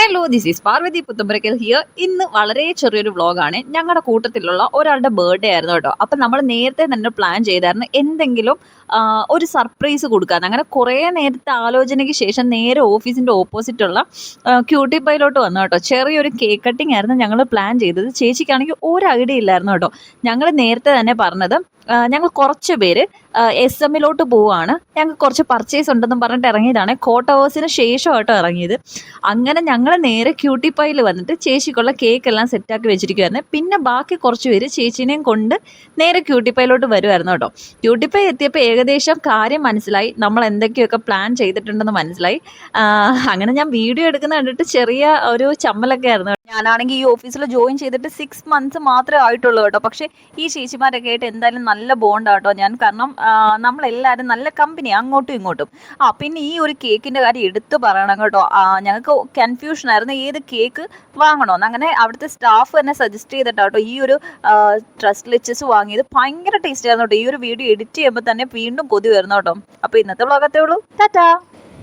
Hello, this is Parvathy Puthamparakkal here. ഇന്ന് വളരെ ചെറിയൊരു വ്ളോഗാണ്. ഞങ്ങളുടെ കൂട്ടത്തിലുള്ള ഒരാളുടെ ബർത്ത്ഡേ ആയിരുന്നു കേട്ടോ. അപ്പം നമ്മൾ നേരത്തെ തന്നെ പ്ലാൻ ചെയ്തായിരുന്നു എന്തെങ്കിലും ഒരു സർപ്രൈസ് കൊടുക്കാമെന്ന്. അങ്ങനെ കുറേ നേരത്തെ ആലോചനയ്ക്ക് ശേഷം നേരെ ഓഫീസിൻ്റെ ഓപ്പോസിറ്റുള്ള ക്യൂട്ടി പൈലോട്ട് വന്നു കേട്ടോ. ചെറിയൊരു കേക്ക് കട്ടിംഗ് ആയിരുന്നു ഞങ്ങൾ പ്ലാൻ ചെയ്തത്. ചേച്ചിക്കാണെങ്കിൽ ഒരു ഐഡിയ ഇല്ലായിരുന്നു കേട്ടോ. ഞങ്ങൾ നേരത്തെ തന്നെ പറഞ്ഞത് ഞങ്ങൾ കുറച്ച് പേര് SM-ലോട്ട് പോവുകയാണ്, ഞങ്ങൾക്ക് കുറച്ച് പർച്ചേസ് ഉണ്ടെന്നും പറഞ്ഞിട്ട് ഇറങ്ങിയതാണ്. കോട്ട് ഹവേഴ്സിന് ശേഷമായിട്ടോ ഇറങ്ങിയത്. അങ്ങനെ ഞങ്ങൾ നേരെ ക്യൂട്ടി പൈയിൽ വന്നിട്ട് ചേച്ചിക്കുള്ള കേക്ക് എല്ലാം സെറ്റാക്കി വെച്ചിരിക്കുമായിരുന്നു. പിന്നെ ബാക്കി കുറച്ച് പേര് ചേച്ചീനെയും കൊണ്ട് നേരെ ക്യൂട്ടി പൈയിലോട്ട് വരുമായിരുന്നു കേട്ടോ. ക്യൂട്ടി പൈ എത്തിയപ്പോൾ ഏകദേശം കാര്യം മനസ്സിലായി, നമ്മൾ എന്തൊക്കെയൊക്കെ പ്ലാൻ ചെയ്തിട്ടുണ്ടെന്ന് മനസ്സിലായി. അങ്ങനെ ഞാൻ വീഡിയോ എടുക്കുന്ന കണ്ടിട്ട് ചെറിയ ഒരു ചമ്മലൊക്കെ ആയിരുന്നു. ഞാനാണെങ്കിൽ ഈ ഓഫീസിൽ ജോയിൻ ചെയ്തിട്ട് 6 months മാത്രമേ ആയിട്ടുള്ളൂ കേട്ടോ. പക്ഷേ ഈ ചേച്ചിമാരൊക്കെ ആയിട്ട് എന്തായാലും നല്ല ബോണ്ടാട്ടോ ഞാൻ. കാരണം നമ്മളെല്ലാവരും നല്ല കമ്പനിയാണ് അങ്ങോട്ടും ഇങ്ങോട്ടും. പിന്നെ ഈ ഒരു കേക്കിൻ്റെ കാര്യം എടുത്തു പറയണം കേട്ടോ. ഞങ്ങൾക്ക് കൺഫ്യൂഷൻ ആയിരുന്നു ഏത് കേക്ക് വാങ്ങണമെന്ന്. അങ്ങനെ അവിടുത്തെ സ്റ്റാഫ് തന്നെ സജസ്റ്റ് ചെയ്തിട്ടാട്ടോ ഈ ഒരു ട്രസ്റ്റ് ലിച്ചസ് വാങ്ങിയത്. ഭയങ്കര ടേസ്റ്റ് ആയിരുന്നു കേട്ടോ. ഈ ഒരു വീഡിയോ എഡിറ്റ് ചെയ്യുമ്പോൾ തന്നെ വീണ്ടും കൊതി വരുന്നു കേട്ടോ. അപ്പോൾ ഇന്നത്തെ വ്ളോഗത്തേ ഉള്ളൂ. ടാറ്റാ.